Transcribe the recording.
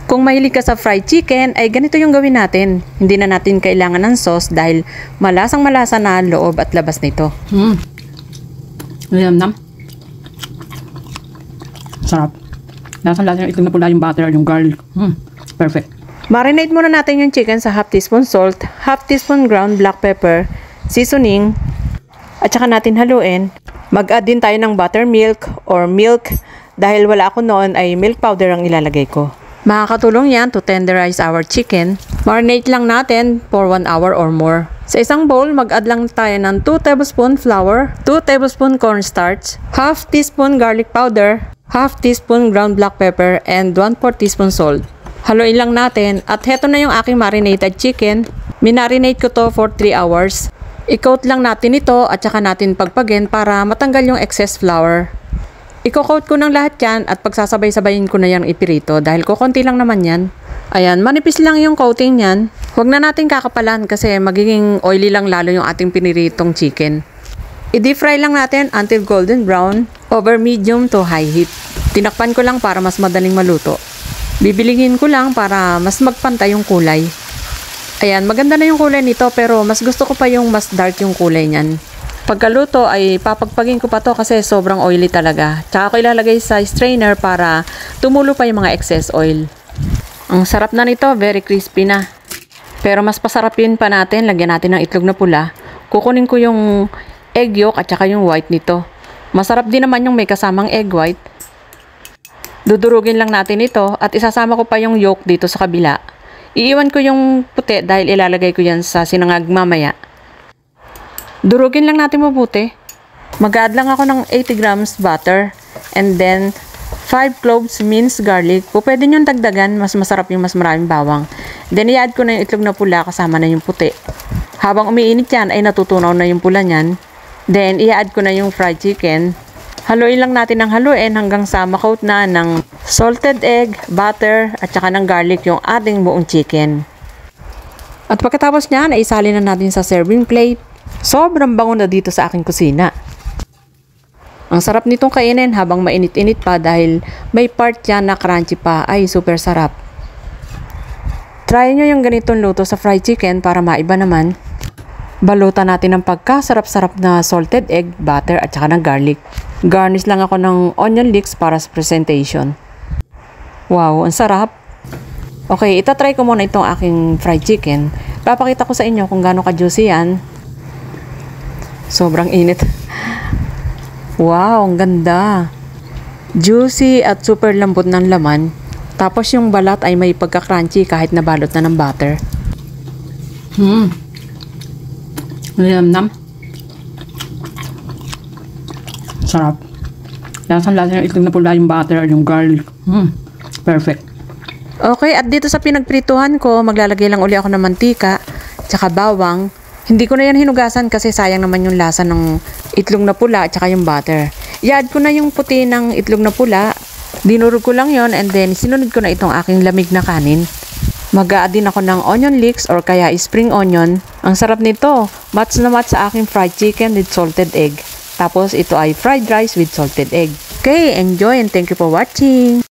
Kung mahilig ka sa fried chicken, ay ganito yung gawin natin. Hindi na natin kailangan ng sauce dahil malasang malasa na loob at labas nito. Nam. Sarap. Lasang-lasa yung itlog na pula, yung butter, yung garlic. Perfect. Marinate muna natin yung chicken sa half teaspoon salt, half teaspoon ground black pepper, seasoning, at saka natin haluin. Mag-add din tayo ng buttermilk or milk. Dahil wala ako noon ay milk powder ang ilalagay ko. Makakatulong yan to tenderize our chicken. Marinate lang natin for 1 hour or more. Sa isang bowl, mag-add lang tayo ng 2 tablespoon flour, 2 tablespoon cornstarch, half teaspoon garlic powder, half teaspoon ground black pepper, and 1/4 teaspoon salt. Haluin lang natin at heto na yung aking marinated chicken. Minarinate ko to for 3 hours. I-coat lang natin ito at saka natin pagpagin para matanggal yung excess flour. I-coat ko ng lahat yan at pagsasabay-sabayin ko na yung ipirito dahil kukunti lang naman yan. Ayan, manipis lang yung coating yan. Huwag na natin kakapalan kasi magiging oily lang lalo yung ating piniritong chicken. I-deep fry lang natin until golden brown over medium to high heat. Tinakpan ko lang para mas madaling maluto. Bibilingin ko lang para mas magpantay yung kulay. Ayan, maganda na yung kulay nito pero mas gusto ko pa yung mas dark yung kulay niyan. Pagkaluto ay papagpagin ko pa to kasi sobrang oily talaga. Tsaka ko ilalagay sa strainer para tumulo pa yung mga excess oil. Ang sarap na nito, very crispy na. Pero mas pasarapin pa natin, lagyan natin ng itlog na pula. Kukunin ko yung egg yolk at saka yung white nito. Masarap din naman yung may kasamang egg white. Dudurugin lang natin ito at isasama ko pa yung yolk dito sa kabila. Iiwan ko yung puti dahil ilalagay ko yan sa sinangag mamaya. Durugin lang natin mabuti. Mag-add lang ako ng 80 grams butter and then 5 cloves minced garlic. Pwede nyo dagdagan, mas masarap yung mas maraming bawang. Then i-add ko na yung itlog na pula kasama na yung puti. Habang umiinit yan ay natutunaw na yung pula nyan. Then i-add ko na yung fried chicken. Haluin lang natin ng haluin hanggang sa makoat na ng salted egg, butter at saka ng garlic yung ating buong chicken. At pagkatapos nyan ay isali na natin sa serving plate. Sobrang bango na dito sa aking kusina. Ang sarap nitong kainin habang mainit-init pa dahil may part yan na crunchy pa. Ay, super sarap. Try nyo yung ganitong luto sa fried chicken para maiba naman. Balutan natin ng pagkasarap-sarap na salted egg, butter at saka ng garlic. Garnish lang ako ng onion leeks para sa presentation. Wow, ang sarap. Okay, itatry ko muna itong aking fried chicken. Papakita ko sa inyo kung gaano ka-juicy yan. Sobrang init. Wow, ang ganda. Juicy at super lambot ng laman. Tapos yung balat ay may pagka-crunchy kahit nabalot na ng butter. Nam. Sarap. Lasang-lasa yung itlog na pula, yung butter, yung garlic. Perfect. Okay, at dito sa pinagprituhan ko, maglalagay lang uli ako ng mantika, tsaka bawang. Hindi ko na yan hinugasan kasi sayang naman yung lasa ng itlog na pula at saka yung butter. I-add ko na yung puti ng itlog na pula. Dinurog ko lang yon and then sinunod ko na itong aking lamig na kanin. Mag-a-add din ako ng onion leeks or kaya spring onion. Ang sarap nito. Match na match sa aking fried chicken with salted egg. Tapos ito ay fried rice with salted egg. Okay, enjoy and thank you for watching.